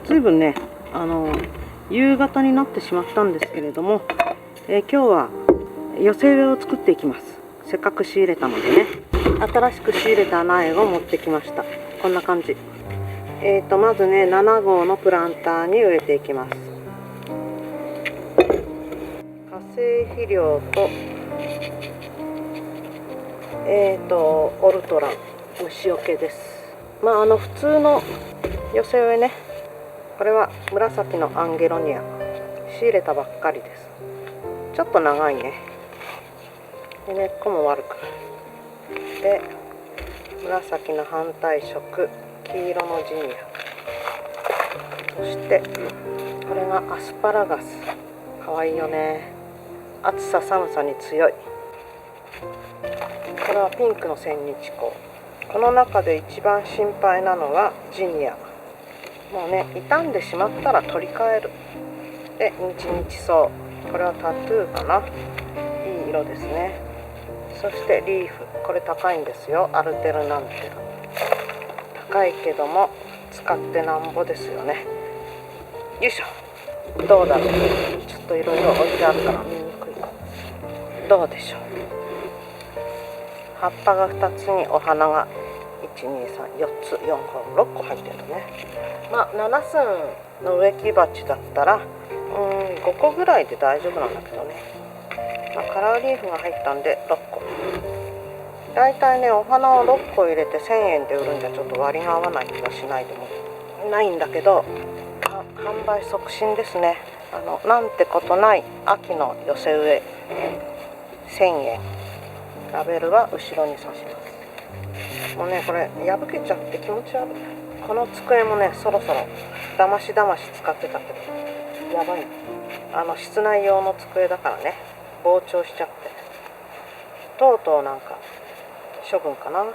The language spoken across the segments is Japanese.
ずいぶんね、夕方になってしまったんですけれども、今日は寄せ植えを作っていきます。せっかく仕入れたのでね、新しく仕入れた苗を持ってきました。こんな感じ。まずね、7号のプランターに植えていきます。化成肥料と、オルトラン、虫除けです。普通の寄せ植えね、これは紫のアンゲロニア、仕入れたばっかりです。ちょっと長いね。で、根っこも悪くない。で、紫の反対色、黄色のジニア、そしてこれがアスパラガス。かわいいよね。暑さ寒さに強い。これはピンクの千日紅。この中で一番心配なのはジニア。もうね、傷んでしまったら取り替える。で、日々草。これはタトゥーかな。いい色ですね。そしてリーフ。これ高いんですよ。アルテルナンテラ。高いけども使ってなんぼですよね。よいしょ。どうだろう。ちょっといろいろ置いてあるから見にくい。どうでしょう。葉っぱが2つにお花が1、2、3、4つ、4個、6個入ってるね。7寸の植木鉢だったら5個ぐらいで大丈夫なんだけどね。カラーリーフが入ったんで6個。だいたいね、お花を6個入れて1000円で売るんじゃちょっと割が合わない気がしないでもないんだけど、販売促進ですね。なんてことない秋の寄せ植え1000円。ラベルは後ろに刺します。もうね、これ破けちゃって気持ち悪い。この机もね、そろそろだまし使ってたけどやばい。室内用の机だからね、膨張しちゃって、とうとうなんか処分かな。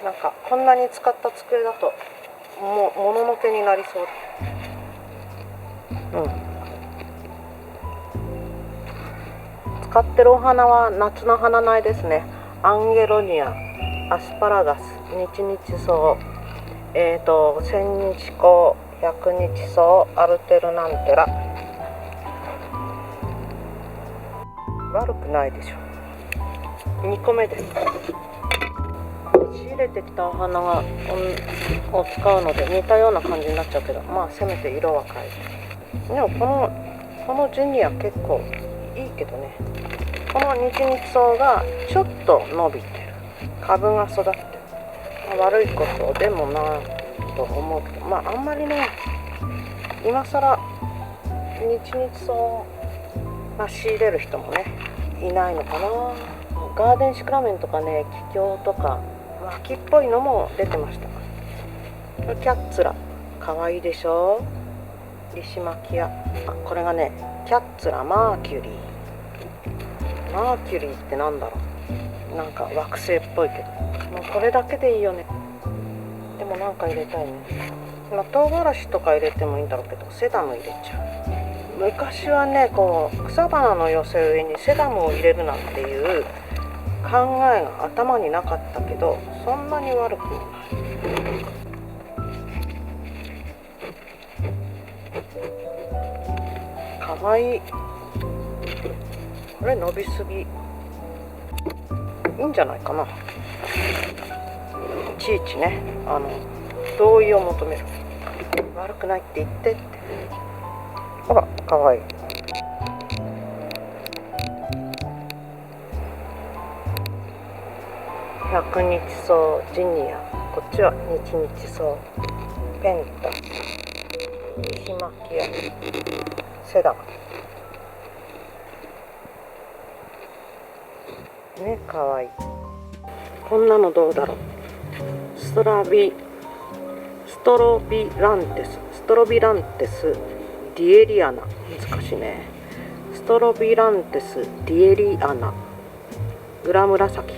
なんかこんなに使った机だともののけになりそうだ。使ってるお花は夏の花苗ですね。アンゲロニア、アスパラガス、日々草、千日紅、百日草、アルテルナンテラ。悪くないでしょ。2個目です。仕入れてきたお花を使うので似たような感じになっちゃうけど、せめて色は変えて。でもこのジニア結構いいけどね。この日々草がちょっと伸びてる。株が育ってる。悪いことでもないと思うけど、あんまりね、今更日々草を仕入れる人もねいないのかな。ガーデンシクラメンとかね、キキョウとか秋っぽいのも出てました。キャッツラ、かわいいでしょ。リシマキア。これがね、キャッツラマーキュリー。マーキュリーってなんだろう。なんか惑星っぽいけど、もうこれだけでいいよね。でもなんか入れたいね。唐辛子とか入れてもいいんだろうけど、セダム入れちゃう。昔はね、草花の寄せ植えにセダムを入れるなんていう考えが頭になかったけど、そんなに悪くもない。かわいい。これ伸びすぎ。いいんじゃないかな。いちいちね、同意を求める。悪くないって言ってって。ほら、かわいい。百日草、ジニア。こっちは日々草、ペンタ、ヒマキア、セダム。ね、かわいい。こんなのどうだろう。ストロビランテスディエリアナ。難しいね。ストロビランテスディエリアナ。裏紫、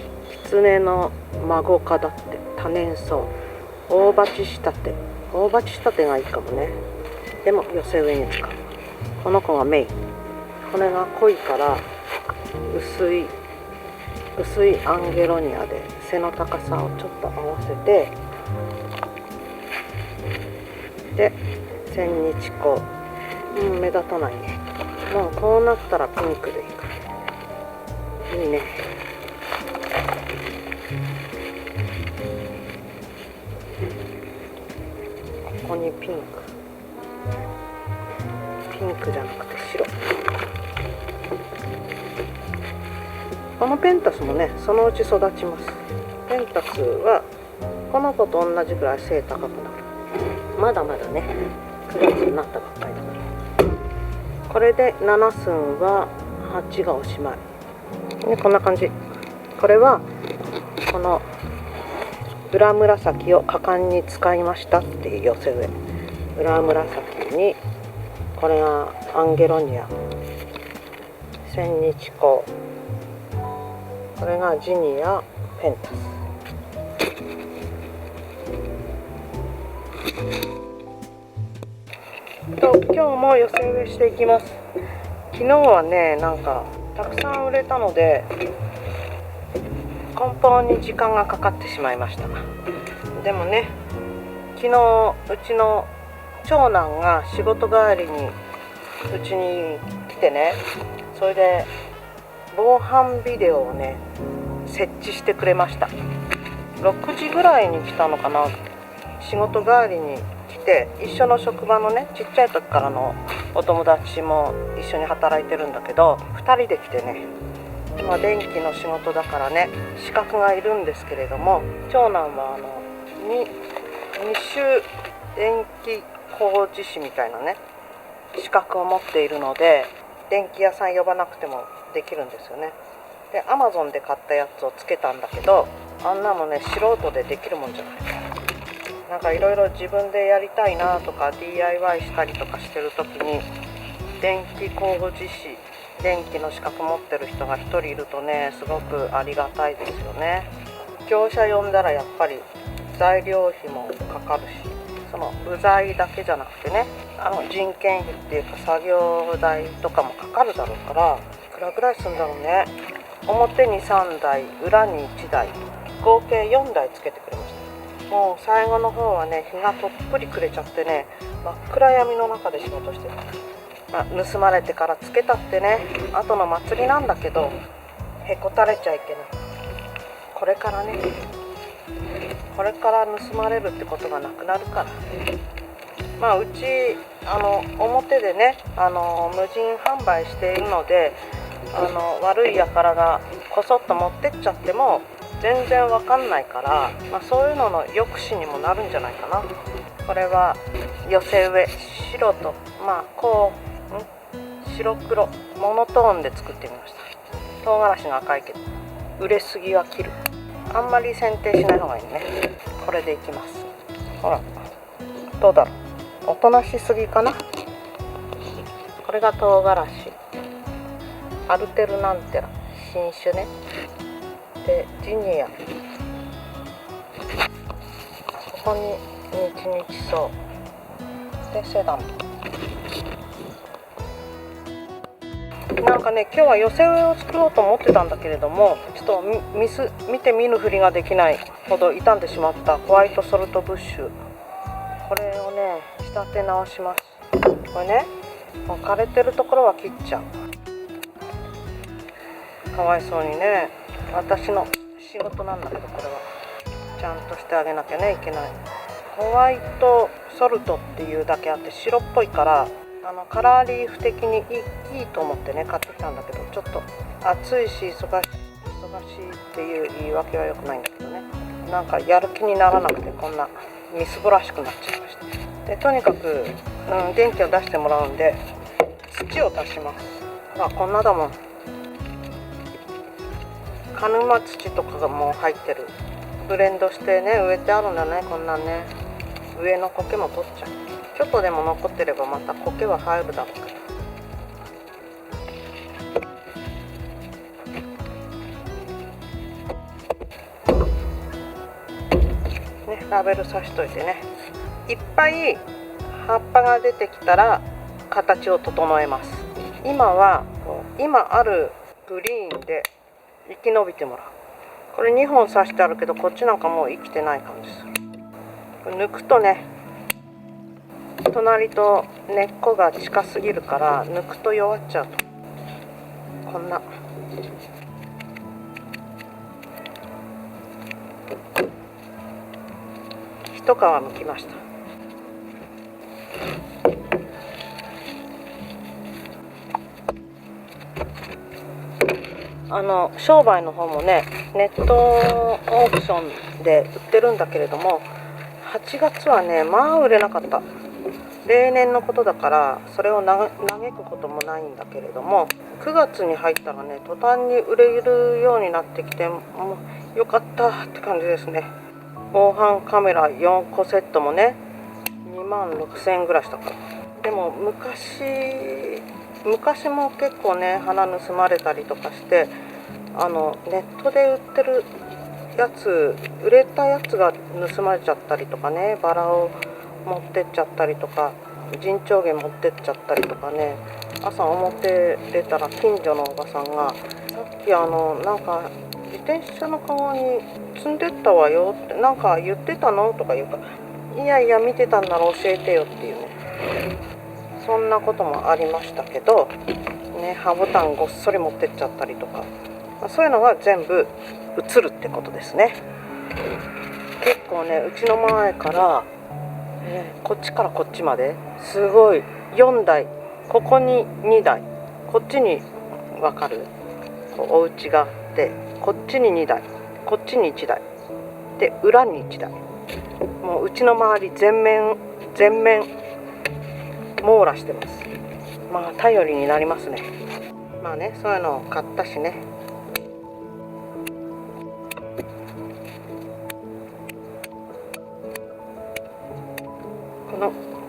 狐の孫科だって。多年草、大鉢仕立てがいいかもね。でも寄せ植えに使う。この子がメイン。骨が濃いから薄いアンゲロニアで背の高さをちょっと合わせて、で千日紅、目立たないね。もうこうなったらピンクでいいから、いいね。ここにピンクじゃなくて白。このペンタスもね、そのうち育ちます。ペンタスはこの子と同じぐらい背高くなる。まだまだね、9月になったばっかりだから。これで7寸は8がおしまい。ね、こんな感じ。これはこの裏紫を果敢に使いましたっていう寄せ植え。裏紫にこれがアンゲロニア、千日紅、これがジニア、ペンタス。今日も寄せ植えしていきます。昨日はね、なんかたくさん売れたので梱包に時間がかかってしまいました。でもね、昨日うちの長男が仕事帰りにうちに来てね、それで防犯ビデオをね設置してくれました。6時ぐらいに来たのかな。仕事帰りに来て、一緒の職場のね、ちっちゃい時からのお友達も一緒に働いてるんだけど、2人で来てね、電気の仕事だからね、資格がいるんですけれども、長男は二種電気工事士みたいなね資格を持っているので、電気屋さん呼ばなくてもできるんですよね。で、Amazon で買ったやつをつけたんだけど、あんなのね、素人でできるもんじゃない。なんかいろいろ自分でやりたいなとか DIY したりとかしてる時に、電気工事士、電気の資格持ってる人が1人いるとね、すごくありがたいですよね。業者呼んだらやっぱり材料費もかかるし、その部材だけじゃなくてね、人件費っていうか作業代とかもかかるだろうから、いくらぐらいするんだろうね。表に3台、裏に1台、合計4台つけてくれました。もう最後の方はね、日がとっぷり暮れちゃってね、真っ暗闇の中で仕事してた。盗まれてからつけたってね、後の祭りなんだけど、へこたれちゃいけない。これから盗まれるってことがなくなるから。うち表でね、無人販売しているので、悪い輩がこそっと持ってっちゃっても全然わかんないから、そういうのの抑止にもなるんじゃないかな。これは寄せ植え、白と白黒モノトーンで作ってみました。唐辛子が赤いけど、売れすぎは切る。あんまり剪定しない方がいいね。これでいきます。ほら、どうだろう、おとなしすぎかな。これが唐辛子、アルテルナンテラ、新種ね。で、ジニア、ここに日々草で、セダム。なんかね、今日は寄せ植えを作ろうと思ってたんだけれども、ちょっと見て見ぬふりができないほど傷んでしまったホワイトソルトブッシュ、これをね仕立て直します。これね、もう枯れてるところは切っちゃう。かわいそうにね。私の仕事なんだけど、これはちゃんとしてあげなきゃねいけない。ホワイトソルトっていうだけあって白っぽいから、カラーリーフ的にいいと思ってね買ってきたんだけど、ちょっと暑いし忙しいっていう言い訳は良くないんだけどね、なんかやる気にならなくて、こんなみすぼらしくなっちゃいました。で、とにかく、電気を出してもらうんで土を足します。こんなだもん。鹿沼土とかがもう入ってる。ブレンドしてね植えてあるんだね。こんなんね、上の苔も取っちゃう。ちょっとでも残ってればまた苔は入るだろうから。ね、ラベル刺しといてね。いっぱい葉っぱが出てきたら形を整えます。今あるグリーンで生き延びてもらう。これ2本刺してあるけど、こっちなんかもう生きてない感じする。これ抜くとね、隣と根っこが近すぎるから抜くと弱っちゃうと、こんな一皮むきました。商売の方もね、ネットオークションで売ってるんだけれども、8月はね、まあ売れなかった。例年のことだからそれを嘆くこともないんだけれども、9月に入ったらね、途端に売れるようになってきて、もうよかったって感じですね。防犯カメラ4個セットもね、26,000円ぐらいしたから。でも昔も結構ね、花盗まれたりとかして、ネットで売ってるやつ、売れたやつが盗まれちゃったりとかね、バラを持ってっちゃったりとか、陣長毛持ってっちゃったりとかね。朝表出たら近所のおばさんが、さっきなんか自転車のカゴに積んでったわよってなんか言ってたのとか言うから、いやいや見てたんなら教えてよっていうね、そんなこともありましたけどね。ハボタンごっそり持ってっちゃったりとか、そういうのが全部映るってことですね。結構ね、うちの前から、こっちからこっちまですごい4台、ここに2台、こっちに分かるお家があって、こっちに2台、こっちに1台で裏に1台、もううちの周り全面網羅してます。まあ頼りになりますね。まあね、そういうのを買ったしね。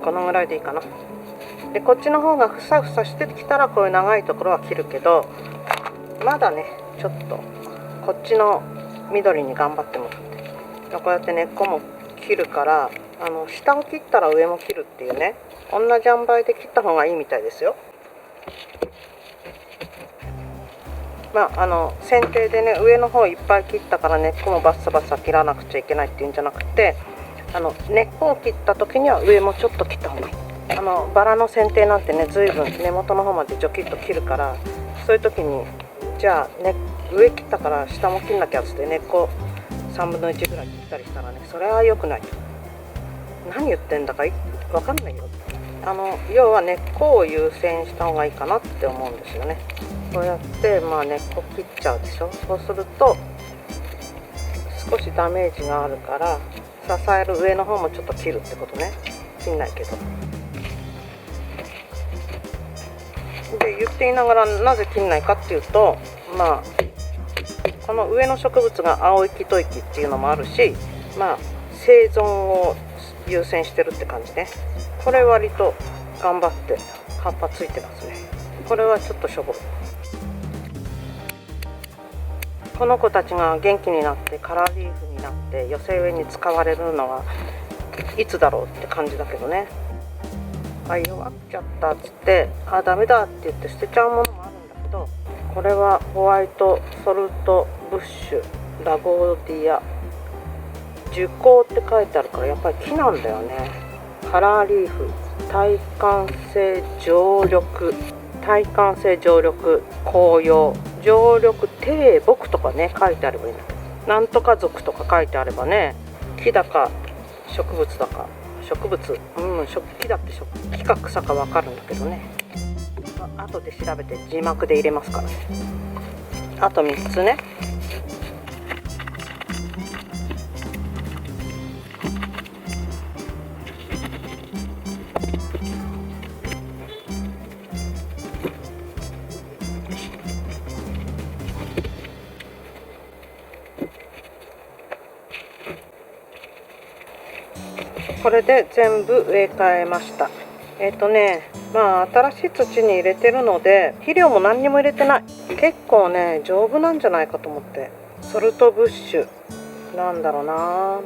このぐらいでいいかな。でこっちの方がふさふさしてきたらこういう長いところは切るけど、まだねちょっとこっちの緑に頑張ってもらって、こうやって根っこも切るから、下を切ったら上も切るっていうね、同じ塩梅で切った方がいいみたいですよ。まあ剪定でね、上の方いっぱい切ったから根っこもバッサバサ切らなくちゃいけないっていうんじゃなくて、根っこを切った時には上もちょっと切った方がいい。バラの剪定なんてね、随分根元の方までジョキッと切るから、そういう時にじゃあ、ね、上切ったから下も切んなきゃっつって根っこ3分の1ぐらい切ったりしたらね、それは良くない。何言ってんだか分かんないよ。要は根っこを優先した方がいいかなって思うんですよね。こうやって根っこ切っちゃうでしょ。そうすると少しダメージがあるから支える上の方もちょっと切るってことね。切んないけど。で言っていながらなぜ切んないかっていうと、この上の植物が青息吐息っていうのもあるし、生存を優先してるって感じね。これ割と頑張って葉っぱついてますね。これはちょっとしょぼい。この子たちが元気になってカラーリーフになって寄せ植えに使われるのはいつだろうって感じだけどね。弱っちゃったっつってダメだって言って捨てちゃうものもあるんだけど、これはホワイトソルトブッシュラゴーディア樹高って書いてあるから、やっぱり木なんだよね。カラーリーフ耐寒性常緑紅葉常緑低木とかね書いてあればいいんだけど、なんとか属とか書いてあればね、木だか植物だか、木だって木か草か分かるんだけどね。後で調べて字幕で入れますからね。あと3つね。これで全部植え替えました。新しい土に入れてるので肥料も何にも入れてない。結構ね丈夫なんじゃないかと思って。ソルトブッシュなんだろうな、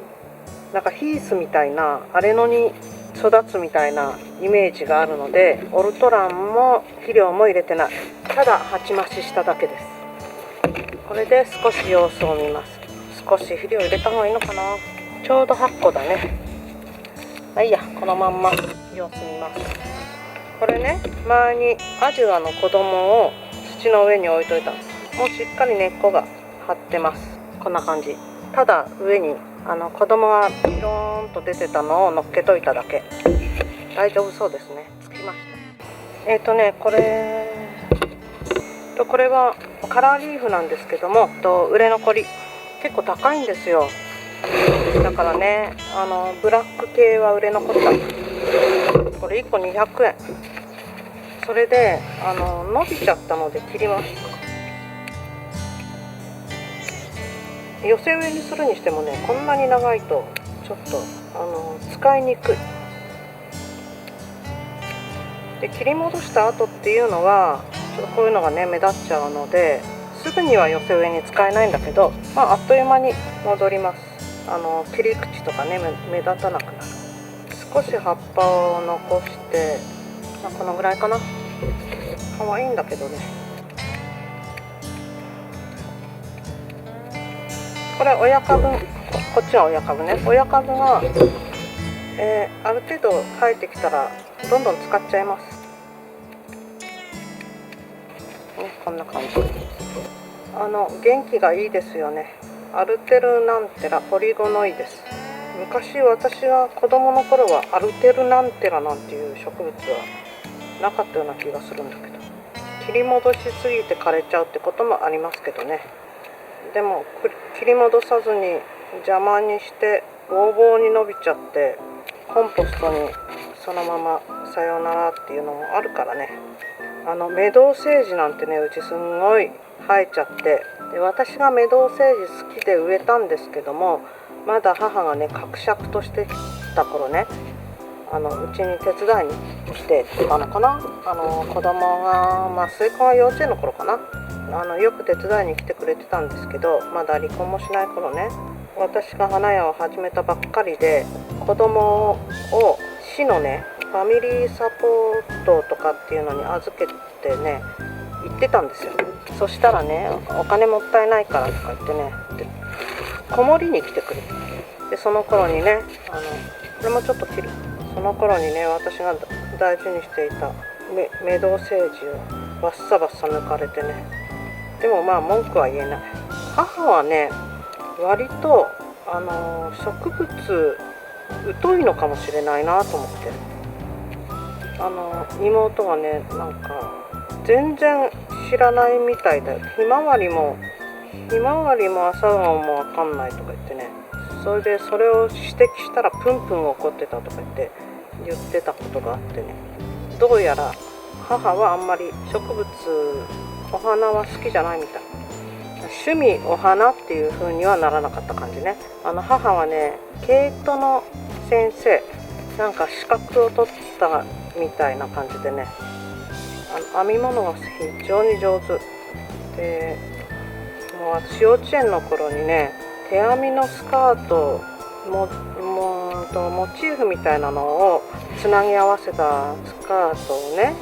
なんかヒースみたいなあれのに育つみたいなイメージがあるので、オルトランも肥料も入れてない。ただ鉢増ししただけです。これで少し様子を見ます。少し肥料入れた方がいいのかな。ちょうど8個だね。いいや、このまんま様子見ます。これね、前にアジュアの子供を土の上に置いといたんです。もうしっかり根っこが張ってます。こんな感じ。ただ上に子供がピローンと出てたのを乗っけといただけ。大丈夫そうですね。つきました。これはカラーリーフなんですけども、売れ残り結構高いんですよ。だからね、ブラック系は売れ残った。これ1個200円。それで伸びちゃったので切ります。寄せ植えにするにしてもね、こんなに長いとちょっと使いにくい。で、切り戻した後っていうのはちょっとこういうのがね目立っちゃうので、すぐには寄せ植えに使えないんだけど、あっという間に戻ります。切り口とかね目立たなくなる。少し葉っぱを残して、このぐらいかな。可愛いんだけどね。これ親株、こっちは親株ね。親株が、ある程度生えてきたらどんどん使っちゃいます。こんな感じ。元気がいいですよね。アルテルナンテラポリゴノイデス。昔私が子供の頃はアルテルナンテラなんていう植物はなかったような気がするんだけど、切り戻しすぎて枯れちゃうってこともありますけどね。でも切り戻さずに邪魔にしてボーボーに伸びちゃって、コンポストにそのままさよならっていうのもあるからね。メドウセージなんてね、うちすんごい生えちゃって、で私がメドウセージ好きで植えたんですけども、まだ母がね伯爵としてきた頃ね、うちに手伝いに来てたのかな。子供が末子が幼稚園の頃かな。よく手伝いに来てくれてたんですけど、まだ離婚もしない頃ね、私が花屋を始めたばっかりで、子供を市のねファミリーサポートとかっていうのに預けてね行ってたんですよ。そしたらね、お金もったいないからとか言ってね、子守に来てくれて、でその頃にね、これもちょっと切る。その頃にね、私が大事にしていたメドウセージをバッサバッサ抜かれてね。でもまあ文句は言えない。母はね割と植物疎いのかもしれないなと思って。妹がねなんか全然知らないみたいだよ。ひまわりも朝顔もわかんないとか言ってね。それでそれを指摘したらプンプン怒ってたとか言ってたことがあってね。どうやら母はあんまり植物お花は好きじゃないみたい。趣味お花っていう風にはならなかった感じね。母はね毛糸の先生、なんか資格を取ったみたいな感じでね、編み物が非常に上手で、もう私幼稚園の頃にね、手編みのスカートモチーフみたいなのをつなぎ合わせたスカートをね、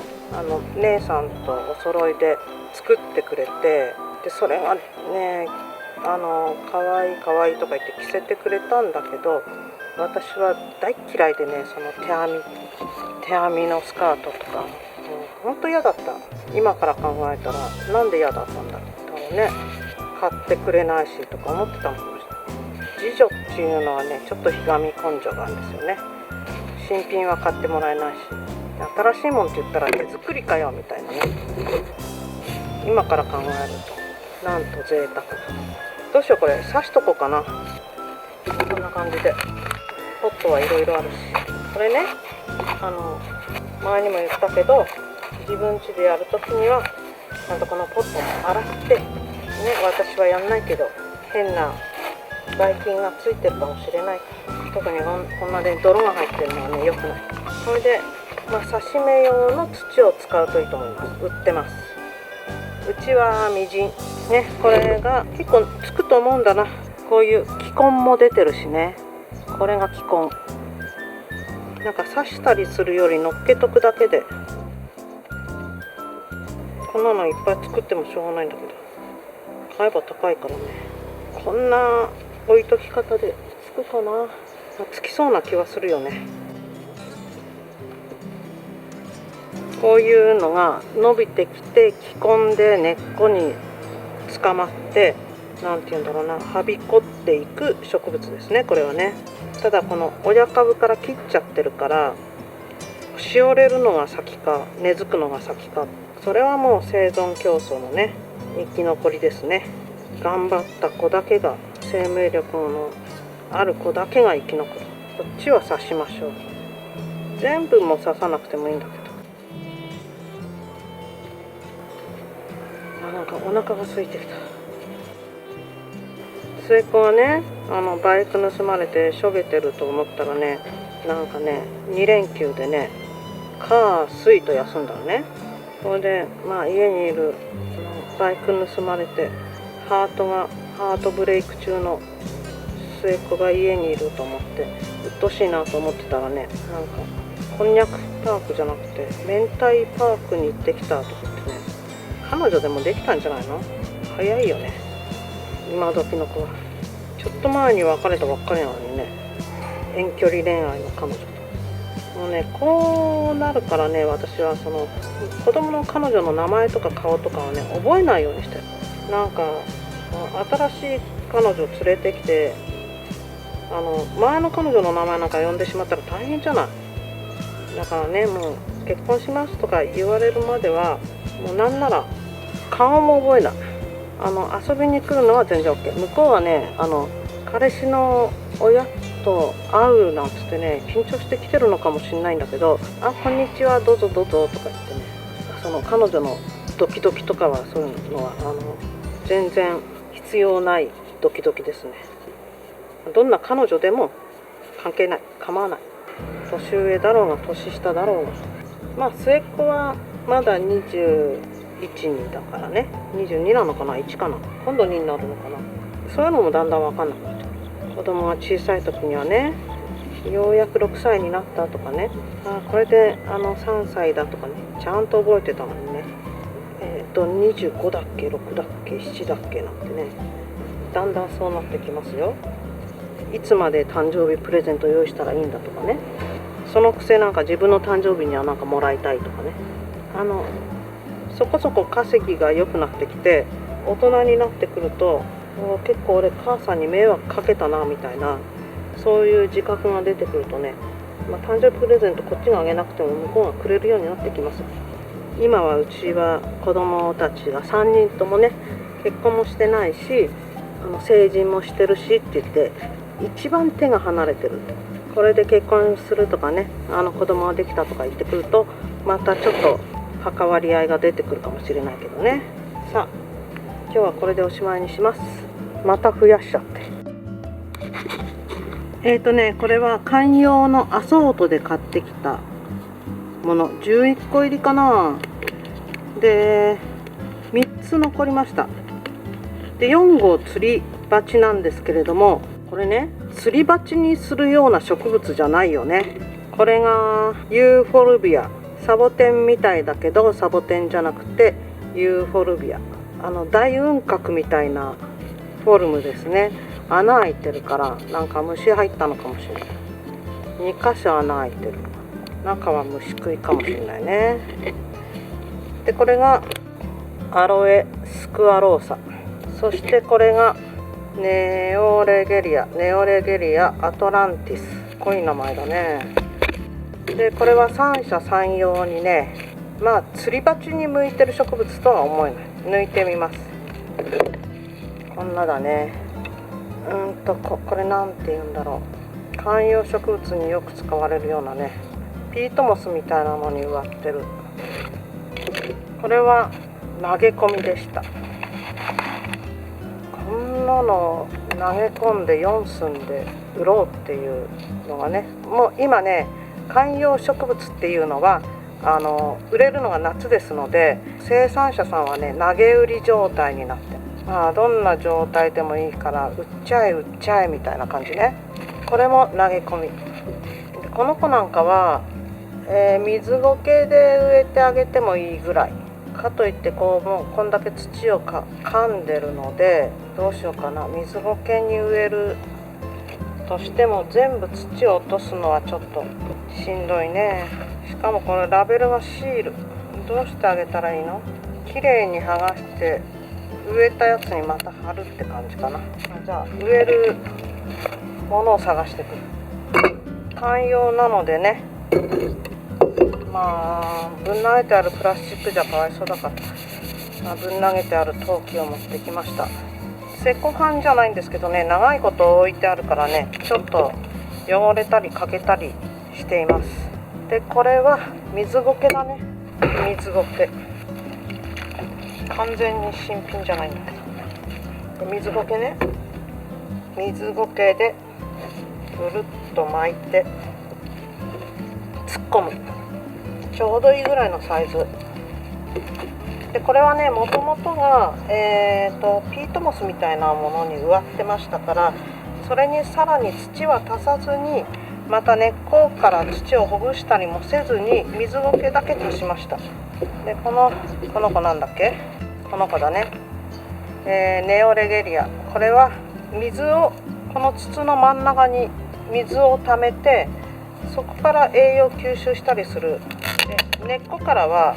姉さんとお揃いで作ってくれて、でそれがねかわいいかわいいとか言って着せてくれたんだけど、私は大嫌いでね、その手編みのスカートとかほんと嫌だった。今から考えたらなんで嫌だったんだろうね。買ってくれないしとか思ってたもん。次女っていうのはねちょっとひがみ根性があるんですよね。新品は買ってもらえないし、新しいもんって言ったら手作りかよみたいなね。今から考えるとなんと贅沢。どうしよう、これ刺しとこうかな。こんな感じでポットはいろいろあるし、これね前にも言ったけど、自分家でやるときにはちゃんとこのポットも洗ってね、私はやんないけど変なばい菌がついてるかもしれない。特にこんなで泥が入ってるのはね良くない。それで刺し目用の土を使うといいと思います。売ってます。うちはみじんね。これが結構つくと思うんだな。こういう気根も出てるしね。これが気根。なんか刺したりするより乗っけとくだけで、こんなのいっぱい作ってもしょうがないんだけど、買えば高いからね。こんな置いとき方でつくかな。つきそうな気はするよね。こういうのが伸びてきて気根で根っこに捕まって、なんていうんだろうな、はびこっていく植物ですね、これはね。ただこの親株から切っちゃってるから、しおれるのが先か根付くのが先か、それはもう生存競争のね、生き残りですね。頑張った子だけが、生命力のある子だけが生き残る。こっちは刺しましょう。全部も刺さなくてもいいんだけど、なんかお腹が空いてきた。末っ子はね、バイク盗まれてしょげてると思ったらね、なんかね、2連休でね、火水と休んだのね。それで家にいるバイク盗まれてハートブレイク中の末っ子が家にいると思ってうっとうしいなと思ってたらね、なんかこんにゃくパークじゃなくて明太パークに行ってきたとか言ってね、彼女でもできたんじゃないの？早いよね、今時の子は。ちょっと前に別れたばっかりなのにね、遠距離恋愛の彼女と。もうね、こうなるからね、私はその子供の彼女の名前とか顔とかはね、覚えないようにしてる。なんか新しい彼女連れてきて、前の彼女の名前なんか呼んでしまったら大変じゃない。だからね、もう結婚しますとか言われるまでは、もうなんなら顔も覚えない。遊びに来るのは全然 OK。 向こうはね、彼氏の親と会うなんつってね、緊張してきてるのかもしれないんだけど、こんにちは、どうぞどうぞとか言ってね、その彼女のドキドキとかは、そういうのは全然必要ないドキドキですね。どんな彼女でも関係ない、構わない。年上だろうが年下だろうが、末っ子はまだ21人だからね、22なのかな、1かな、今度2になるのかな。そういうのもだんだん分かんなくなってくる。子供が小さい時にはね、ようやく6歳になったとかね、これで3歳だとかね、ちゃんと覚えてたのにね、25だっけ、6だっけ、7だっけなんてね、だんだんそうなってきますよ。いつまで誕生日プレゼント用意したらいいんだとかね、そのくせなんか自分の誕生日にはなんかもらいたいとかね、そこそこ稼ぎが良くなってきて、大人になってくると、結構俺母さんに迷惑かけたなみたいな、そういう自覚が出てくるとね、誕生日プレゼントこっちがあげなくても向こうがくれるようになってきます。今はうちは子供たちが3人ともね、結婚もしてないし、成人もしてるしって言って、一番手が離れてる。これで結婚するとかね、子供ができたとか言ってくると、またちょっと関わり合いが出てくるかもしれないけどね。さあ、今日はこれでおしまいにします。また増やしちゃって。これは観葉のアソートで買ってきたもの、11個入りかな。で、3つ残りました。で、4号釣り鉢なんですけれども、これね、釣り鉢にするような植物じゃないよね。これがユーフォルビア、サボテンみたいだけどサボテンじゃなくてユーフォルビア、大雲閣みたいなフォルムですね。穴開いてるからなんか虫入ったのかもしれない。2箇所穴開いてる。中は虫食いかもしれないね。で、これがアロエスクワローサ、そしてこれがネオレゲリアアトランティス。濃い名前だね。で、これは三者三様にね、釣り鉢に向いてる植物とは思えない。抜いてみます。こんなだね。これなんて言うんだろう。観葉植物によく使われるようなね、ピートモスみたいなのに植わってる。これは投げ込みでした。こんなの投げ込んで4寸で売ろうっていうのがね、もう今ね、観葉植物っていうのは売れるのが夏ですので、生産者さんはね、投げ売り状態になってる。どんな状態でもいいから売っちゃえみたいな感じね。これも投げ込みで、この子なんかは、水苔で植えてあげてもいいぐらいかといって、もうこんだけ土を噛んでるので、どうしようかな。水苔に植えるとしても全部土を落とすのはちょっとしんどいね。しかもこれラベルがシール。どうしてあげたらいいの？きれいに剥がして植えたやつにまた貼るって感じかな。じゃあ植えるものを探してくる。観葉なのでね、まあぶん投げてあるプラスチックじゃかわいそうだから、ぶん投げてある陶器を持ってきました。セコハンじゃないんですけどね、長いこと置いてあるからね、ちょっと汚れたり欠けたりしています。でこれは水苔だね。水苔完全に新品じゃないんだけど、水苔ね、水苔でぐるっと巻いて突っ込む。ちょうどいいぐらいのサイズで、これはねもともとが、ピートモスみたいなものに植わってましたから、それにさらに土は足さずに、また根っこから土をほぐしたりもせずに水苔だけ足しました。でこの子なんだっけ、この子だね、ネオレゲリア。これは水をこの筒の真ん中に水を溜めて、そこから栄養吸収したりする。で根っこからは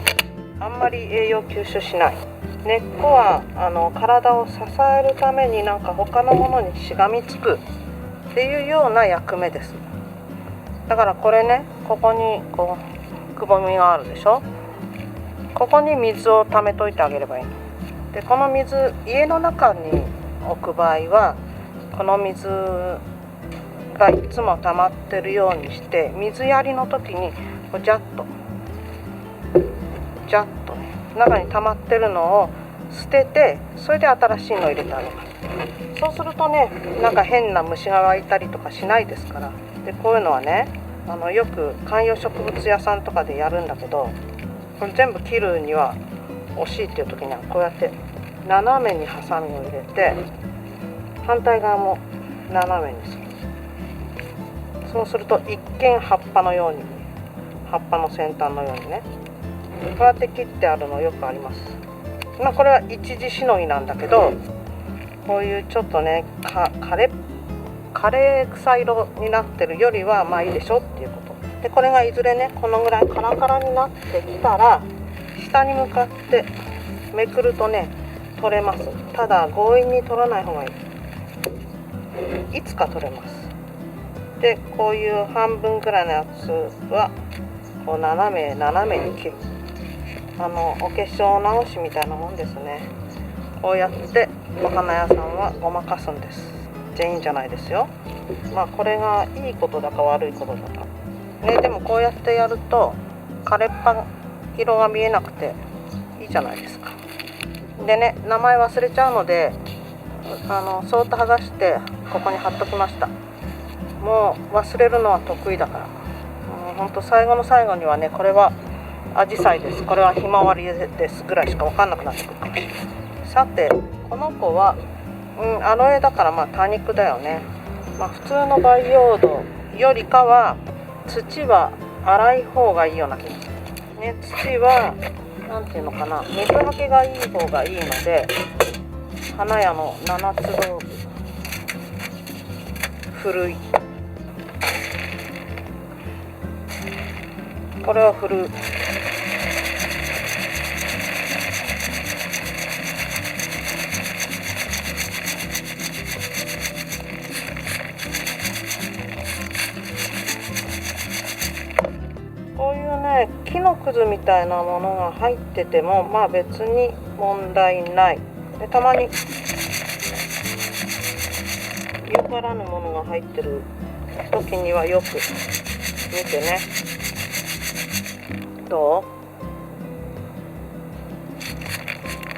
あんまり栄養吸収しない。根っこは体を支えるためになんか他のものにしがみつくっていうような役目です。だからこれね、ここにこうくぼみがあるでしょ。ここに水を溜めといてあげればいい。でこの水、家の中に置く場合はこの水がいつも溜まってるようにして、水やりの時にこうジャッとね、中に溜まってるのを捨てて、それで新しいのを入れてあげます。そうするとね、なんか変な虫が湧いたりとかしないですから。でこういうのはね、よく観葉植物屋さんとかでやるんだけど、これ全部切るには惜しいっていう時にはこうやって斜めにハサミを入れて、反対側も斜めにする。そうすると一見葉っぱのように、葉っぱの先端のようにね、こうやって切ってあるのよくあります。これは一時しのぎなんだけど、こういうちょっとね枯れ草色になってるよりはまあいいでしょっていうことで、これがいずれねこのぐらいカラカラになってきたら、下に向かってめくるとね取れます。ただ強引に取らない方がいい。いつか取れます。でこういう半分くらいのやつはこう斜めに切る。お化粧直しみたいなもんですね。こうやってお花屋さんはごまかすんです。全員じゃないですよ。これがいいことだか悪いことだかね。でもこうやってやると枯れっぱ色が見えなくていいじゃないですか。でね、名前忘れちゃうのでそーっと剥がしてここに貼っときました。もう忘れるのは得意だから。ほんと最後の最後にはね、これはアジサイです、これはひまわりですぐらいしか分かんなくなってくるかもしれない。さてこの子は、アロエだから多肉だよね。普通の培養土よりかは土は粗い方がいいような気がするね。土はなんていうのかな、水はけがいい方がいいので、花屋の7つ道具、ふるい、これを振る。こういうね木のくずみたいなものが入ってても別に問題ない。でたまによからぬものが入ってる時にはよく見てね。ど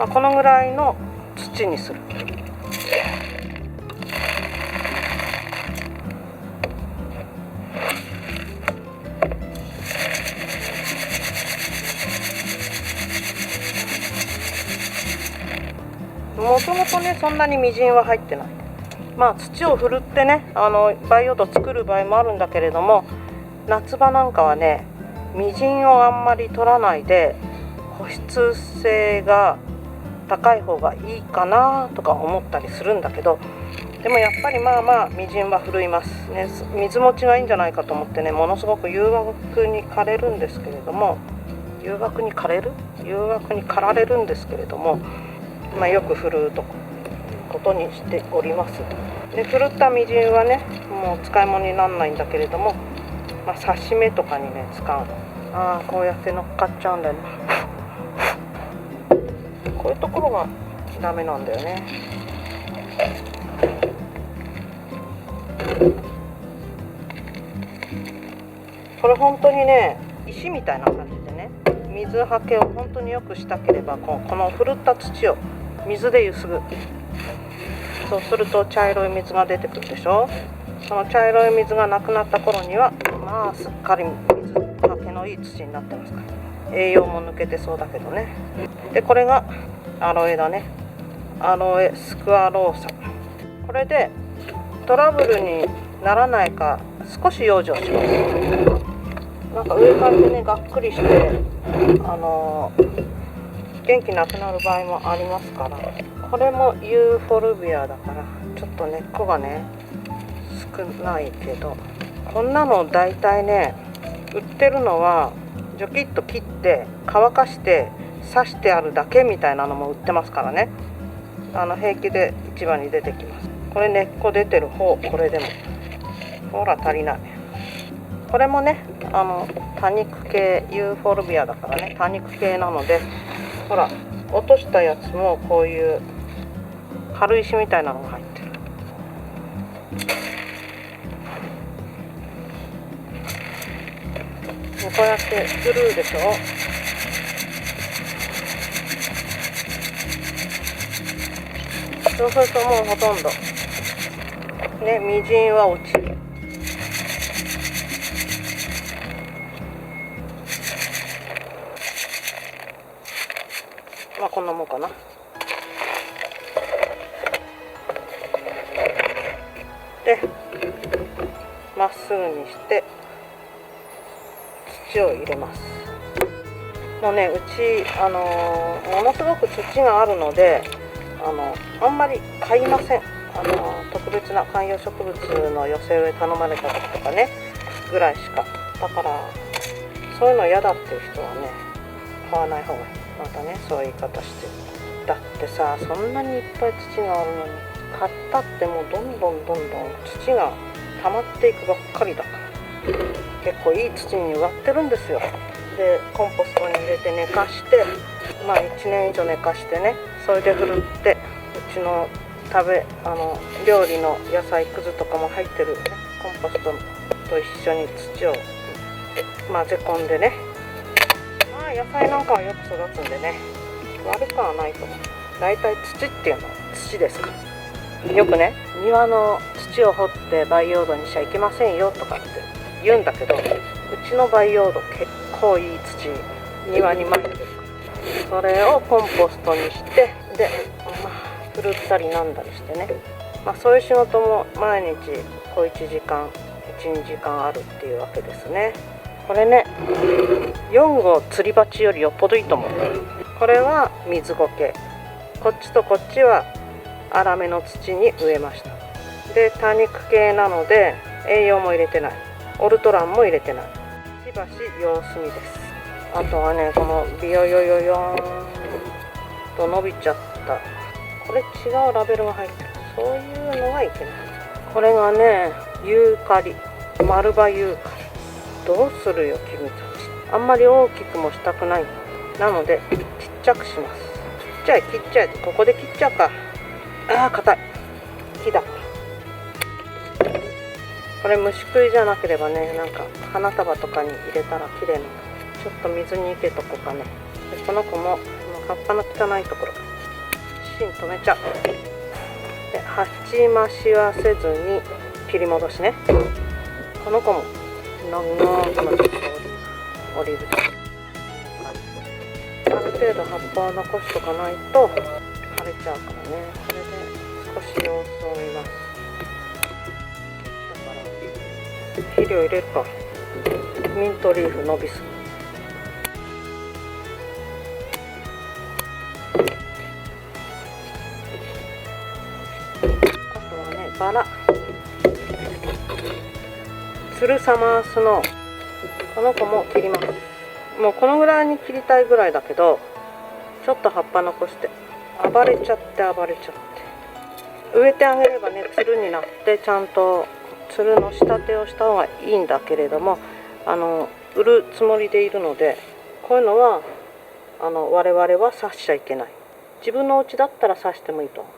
う？このぐらいの土にする。もともとねそんなにみじんは入ってない。土を振るってね培養土作る場合もあるんだけれども、夏場なんかはねみじんをあんまり取らないで保湿性が高い方がいいかなとか思ったりするんだけど、でもやっぱりみじんは振るいますね。水持ちがいいんじゃないかと思ってね、ものすごく誘惑に枯れるんですけれども、誘惑に駆られるんですけれども、よく振るうことにしております。で、振るったみじんはね、もう使い物にならないんだけれども、刺し目とかにね使うの。こうやって乗っかっちゃうんだよね。こういうところがダメなんだよね。これ本当にね、石みたいな感じでね、水はけを本当によくしたければ、このふるった土を水でゆすぐ。そうすると茶色い水が出てくるでしょ。その茶色い水がなくなった頃にはすっかり水はけのいい土になってますから、栄養も抜けてそうだけどね。で、これがアロエだね。アロエスクワローサ。これでトラブルにならないか少し養生します。なんか上からでね、がっくりして元気なくなる場合もありますから。これもユーフォルビアだからちょっと根っこがね少ないけど、こんなのだいたいね売ってるのはジョキッと切って乾かして刺してあるだけみたいなのも売ってますからね。平気で市場に出てきます。これ根っこ出てる方、これでもほら足りない。これもね多肉系、ユーフォルビアだからね多肉系なので、ほら落としたやつもこういう軽石みたいなのが入ってる。こうやって振るでしょ。そうするともうほとんどね、みじんは落ちる。こんなもんかな。で、まっすぐにして土を入れます。もうね、うちものすごく土があるのであんまり買いません。特別な観葉植物の寄せ植え頼まれた時とかねぐらいしか。だからそういうの嫌だっていう人はね買わない方がいい。またね、そういう言い方してる。だってさ、そんなにいっぱい土があるのに買ったってもうどんどん土が溜まっていくばっかりだから、結構いい土に植わってるんですよ。で、コンポストに入れて寝かして、1年以上寝かしてね、それでふるって、うちの料理の野菜くずとかも入ってる、ね、コンポストと一緒に土を混ぜ込んでね、野菜なんかはよく育つんでね、悪くはないと思う。だいたい土っていうのは土ですから。よくね、庭の土を掘って培養土にしちゃいけませんよとかって言うんだけど、うちの培養土結構いい土庭にまいてるから、それをコンポストにして、でふるったりなんだりしてね、そういう仕事も毎日小1時間 1,2 時間あるっていうわけですね。これね、4号釣り鉢よりよっぽどいいと思う。これは水苔、こっちとこっちは粗めの土に植えました。で、多肉系なので栄養も入れてない、オルトランも入れてない、しばし様子見です。あとはね、このビヨヨヨヨーンと伸びちゃった、これ違うラベルが入ってる。そういうのはいけない。これがね、ユーカリ、丸葉ユーカリ。どうするよ君たち。あんまり大きくもしたくない。なのでちっちゃくします。切っちゃえ。ここで切っちゃうか。硬い木だから。これ虫食いじゃなければね、なんか花束とかに入れたら綺麗なの。ちょっと水に生けとこうかね。で、この子も葉っぱの汚いところ芯止めちゃう。で、鉢増しはせずに切り戻しね。この子も長くなってオリーブ。ある程度葉っぱを残しとかないと枯れちゃうからね。これで少し様子を見ます。だから肥料入れるか。ミントリーフ伸びすぎ。あとはね、バラ、ツルサマースノー、この子も切ります。もうこのぐらいに切りたいぐらいだけど、ちょっと葉っぱ残して暴れちゃって植えてあげればね、つるになってちゃんとつるの仕立てをした方がいいんだけれども、売るつもりでいるので、こういうのは我々は刺しちゃいけない。自分のお家だったら刺してもいいと思う。